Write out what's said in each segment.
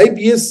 IBS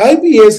IBS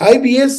IBS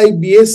IBS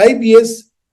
IBS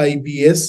IBS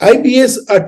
IBS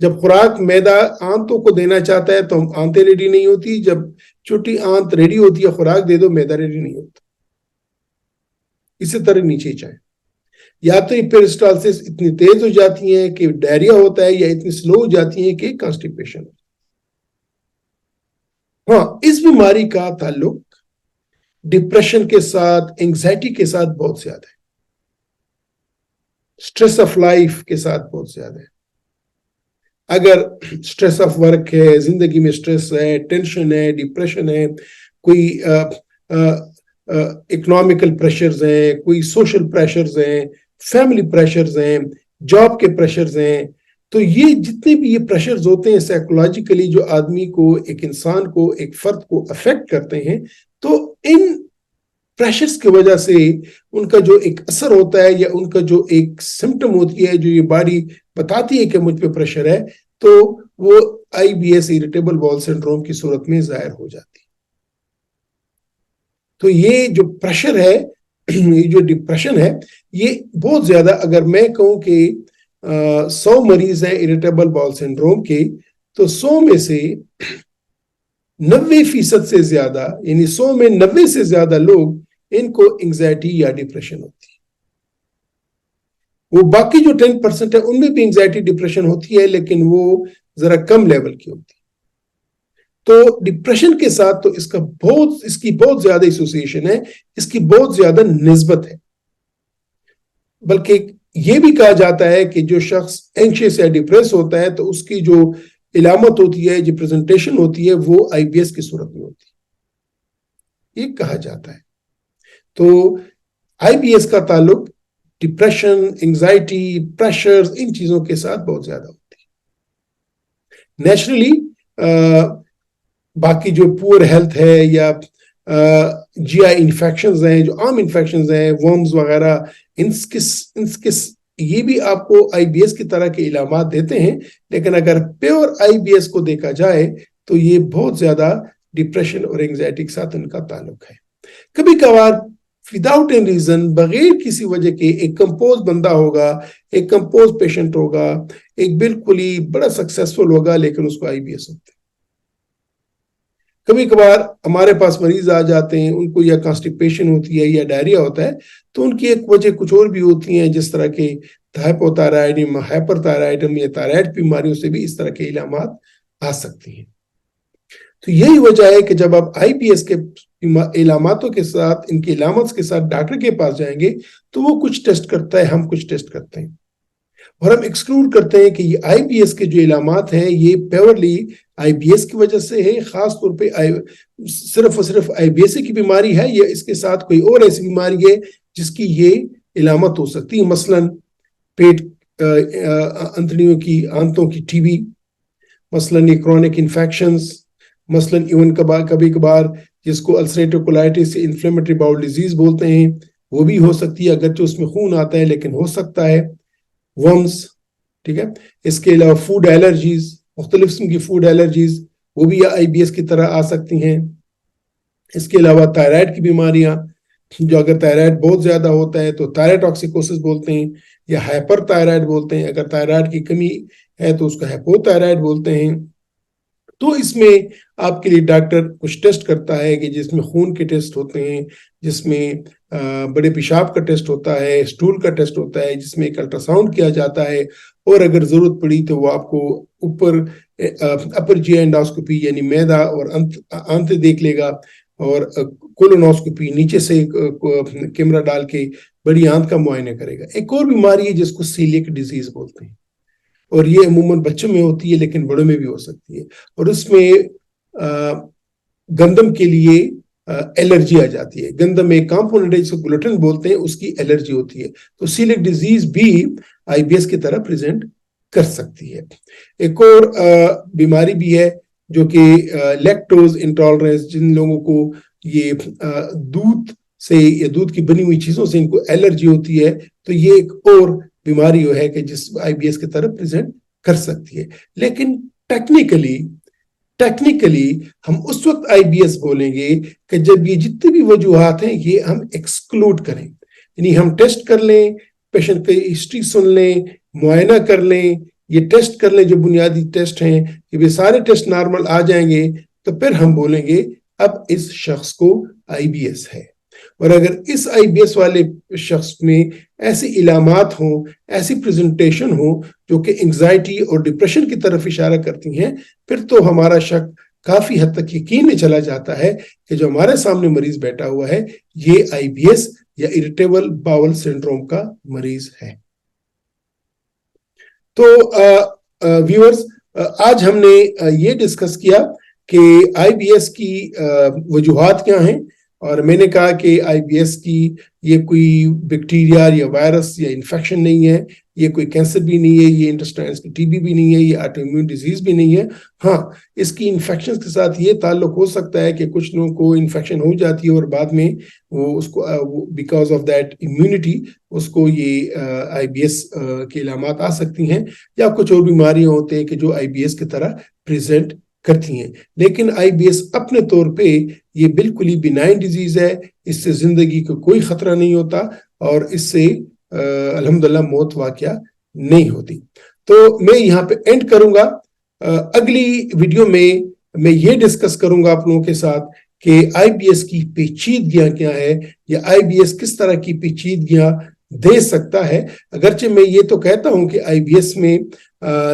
جب خوراک میدا آنتوں کو دینا چاہتا ہے تو آنتیں ریڈی نہیں ہوتی، جب چھوٹی آنت ریڈی ہوتی ہے خوراک دے دو میدا ریڈی نہیں ہوتا. اسی طرح نیچے جائیں، یا تو یہ پیرسٹالسس اتنی تیز ہو جاتی ہیں کہ ڈائریا ہوتا ہے، یا اتنی سلو ہو جاتی ہیں کہ کانسٹیپیشن. ہاں، اس بیماری کا تعلق ڈپریشن کے ساتھ، انگزائٹی کے ساتھ بہت زیادہ ہے، سٹریس آف لائف کے ساتھ بہت زیادہ ہے. اگر سٹریس آف ورک ہے، زندگی میں سٹریس ہے، ٹینشن ہے، ڈپریشن ہے، کوئی اکنامیکل پریشرز ہیں، کوئی سوشل پریشرز ہیں، فیملی پریشرز ہیں، جاب کے پریشرز ہیں، تو یہ جتنے بھی یہ پریشرز ہوتے ہیں سائیکولوجیکلی جو آدمی کو، ایک انسان کو، ایک فرد کو افیکٹ کرتے ہیں، تو ان پریشرز کی وجہ سے ان کا جو ایک اثر ہوتا ہے، یا ان کا جو ایک سمٹم ہوتی ہے جو یہ باڈی بتاتی ہے کہ مجھ پہ پریشر ہے، تو وہ IBS اریٹیبل باؤل سنڈروم کی صورت میں ظاہر ہو جاتی ہے. تو یہ جو پریشر ہے، یہ جو ڈپریشن ہے، یہ بہت زیادہ، اگر میں کہوں کہ 100 مریض ہیں اریٹیبل باؤل سنڈروم کے، تو 100 میں سے 90% سے زیادہ، یعنی 100 میں 90 سے زیادہ لوگ ان کو انگزائٹی یا ڈپریشن ہوتی ہے. وہ باقی جو 10% ہے ان میں بھی انگزائٹی ڈپریشن ہوتی ہے، لیکن وہ ذرا کم لیول کی ہوتی ہے. تو ڈپریشن کے ساتھ تو اس کی بہت زیادہ ایسوسیشن ہے، اس کی بہت زیادہ نسبت ہے. بلکہ یہ بھی کہا جاتا ہے کہ جو شخص اینکشیس یا ڈپریس ہوتا ہے تو اس کی جو علامت ہوتی ہے، جو پریزنٹیشن ہوتی ہے، وہ IBS کی صورت میں ہوتی ہے، یہ کہا جاتا ہے. تو IBS کا تعلق ڈپریشن، انگزائٹی، پریشرز، ان چیزوں کے ساتھ بہت زیادہ ہوتی ہے. نیچرلی باقی جو پور ہیلتھ ہے، یا GI انفیکشنز ہیں، جو عام انفیکشنز ہیں، ورمز وغیرہ، یہ بھی آپ کو IBS کی طرح کے علامات دیتے ہیں. لیکن اگر پیور IBS کو دیکھا جائے تو یہ بہت زیادہ ڈپریشن اور انگزائٹی کے ساتھ ان کا تعلق ہے. کبھی کبھار وداؤٹ این ریزن، بغیر کسی وجہ کے، ایک کمپوز بندہ ہوگا، ایک کمپوز پیشنٹ ہوگا، ایک بالکل ہی بڑا سکسیسفل ہوگا، لیکن اس کو IBS ہوتا ہے. کبھی کبھار ہمارے پاس مریض آ جاتے ہیں، ان کو یا کانسٹیپیشن ہوتی ہے یا ڈائریا ہوتا ہے، تو ان کی ایک وجہ کچھ اور بھی ہوتی ہیں، جس طرح کے ہائپوتھائرائڈزم، ہائپر تھائرائڈزم یا تھائرائڈ بیماریوں سے بھی اس طرح کے علامات آ سکتی ہیں. تو یہی وجہ ہے کہ جب آپ IBS کے علاماتوں کے ساتھ، ان کی علامات کے ساتھ ڈاکٹر کے پاس جائیں گے تو وہ کچھ ٹیسٹ کرتا ہے، ہم کچھ ٹیسٹ کرتے ہیں، اور ہم ایکسکلوڈ کرتے ہیں کہ یہ IBS کے جو علامات ہیں یہ پیورلی IBS کی وجہ سے ہے، خاص طور پہ صرف اور صرف IBS کی بیماری ہے، یا اس کے ساتھ کوئی اور ایسی بیماری ہے جس کی یہ علامت ہو سکتی ہے. مثلا پیٹ، انتڑیوں کی، آنتوں کی TB، مثلا یہ کرونک انفیکشنز، مثلا ایون کبھی کبھار جس کو السریٹو کولائٹس، انفلیمیٹری باؤل ڈیزیز بولتے ہیں، وہ بھی ہو سکتی ہے، اگرچہ اس میں خون آتا ہے لیکن ہو سکتا ہے. ورمز، ٹھیک ہے. اس کے علاوہ فوڈ الرجیز، مختلف قسم کی فوڈ الرجیز، وہ بھی IBS کی طرح آ سکتی ہیں. اس کے علاوہ تائرائڈ کی بیماریاں، جو اگر تائرائڈ بہت زیادہ ہوتا ہے تو تائرائڈوکسیکوسس بولتے ہیں، یا ہائپر تائرائڈ بولتے ہیں. اگر تائرائڈ کی کمی ہے تو اس کو ہائپو تائرائڈ بولتے ہیں. تو اس میں آپ کے لیے ڈاکٹر کچھ ٹیسٹ کرتا ہے، کہ جس میں خون کے ٹیسٹ ہوتے ہیں، جس میں بڑے پیشاب کا ٹیسٹ ہوتا ہے، اسٹول کا ٹیسٹ ہوتا ہے، جس میں ایک الٹرا ساؤنڈ کیا جاتا ہے، اور اگر ضرورت پڑی تو وہ آپ کو اوپر اپر GI انڈوسکوپی یعنی میدا اور آنت دیکھ لے گا، اور کولونوسکوپی نیچے سے کیمرہ ڈال کے بڑی آنت کا معائنہ کرے گا. ایک اور بیماری ہے جس کو سیلیک ڈیزیز بولتے ہیں، اور یہ عموماً بچوں میں ہوتی ہے لیکن بڑوں میں بھی ہو سکتی ہے، اور اس میں گندم کے لیے الرجی آ جاتی ہے. گندم ایک کمپوننٹ ہے جس کو گلوٹن بولتے ہیں، اس کی الرجی ہوتی ہے. تو سیلیک ڈیزیز بھی IBS کی طرح پریزنٹ کر سکتی ہے. ایک اور بیماری بھی ہے جو کہ لیکٹوز انٹالرنس، جن لوگوں کو یہ دودھ سے یا دودھ کی بنی ہوئی چیزوں سے ان کو الرجی ہوتی ہے، تو یہ ایک اور بیماری ہے کہ جس IBS کی طرف پریزنٹ کر سکتی ہے. لیکن ٹیکنیکلی ہم اس وقت IBS بولیں گے کہ جب یہ جتنی بھی وجوہات ہیں یہ ہم ایکسکلوڈ کریں، یعنی ہم ٹیسٹ کر لیں، پیشنٹ کی ہسٹری سن لیں، معائنہ کر لیں، یہ ٹیسٹ کر لیں جو بنیادی ٹیسٹ ہیں، کہ یہ سارے ٹیسٹ نارمل آ جائیں گے تو پھر ہم بولیں گے اب اس شخص کو آئی بی ایس ہے۔ اور اگر اس آئی بی ایس والے شخص میں ایسی علامات ہوں، ایسی پریزنٹیشن ہو جو کہ انگزائٹی اور ڈپریشن کی طرف اشارہ کرتی ہیں، پھر تو ہمارا شک کافی حد تک یقین میں چلا جاتا ہے کہ جو ہمارے سامنے مریض بیٹھا ہوا ہے یہ آئی بی ایس یا اریٹیبل باول سنڈروم کا مریض ہے۔ تو ویورز، آج ہم نے یہ ڈسکس کیا کہ آئی بی ایس کی وجوہات کیا ہیں، اور میں نے کہا کہ آئی بی ایس کی یہ کوئی بیکٹیریا یا وائرس یا انفیکشن نہیں ہے، یہ کوئی کینسر بھی نہیں ہے، یہ انٹسٹائنس کی ٹی بی بھی نہیں ہے، یہ آٹو امیون ڈیزیز بھی نہیں ہے۔ ہاں، اس کی انفیکشن کے ساتھ یہ تعلق ہو سکتا ہے کہ کچھ لوگوں کو انفیکشن ہو جاتی ہے اور بعد میں وہ اس کو بیکاز آف دیٹ امیونٹی اس کو یہ آئی بی ایس کی علامات آ سکتی ہیں، یا کچھ اور بیماریاں ہوتے ہیں کہ جو آئی بی ایس کی طرح پریزنٹ کرتی ہیں۔ لیکن آئی بی ایس اپنے طور پہ یہ بالکل ہی بینائن ڈیزیز ہے، اس سے زندگی کو کوئی خطرہ نہیں ہوتا اور اس سے الحمدللہ موت واقعہ نہیں ہوتی۔ تو میں یہاں پہ اینڈ کروں گا۔ اگلی ویڈیو میں یہ ڈسکس کروں گا آپ لوگوں کے ساتھ کہ آئی بی ایس کی پیچیدگیاں کیا ہے، یا آئی بی ایس کس طرح کی پیچیدگیاں دے سکتا ہے۔ اگرچہ میں یہ تو کہتا ہوں کہ آئی بی ایس میں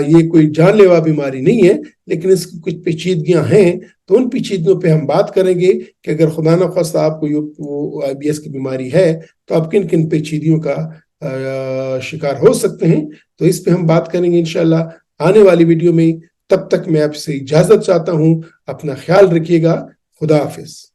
یہ کوئی جان لیوا بیماری نہیں ہے، لیکن اس کی کچھ پیچیدگیاں ہیں، تو ان پیچیدگیوں پہ ہم بات کریں گے کہ اگر خدا نخواستہ آپ کو وہ آئی بی ایس کی بیماری ہے تو آپ کن کن پیچیدگیوں کا شکار ہو سکتے ہیں، تو اس پہ ہم بات کریں گے انشاءاللہ آنے والی ویڈیو میں۔ تب تک میں آپ سے اجازت چاہتا ہوں، اپنا خیال رکھیے گا، خدا حافظ۔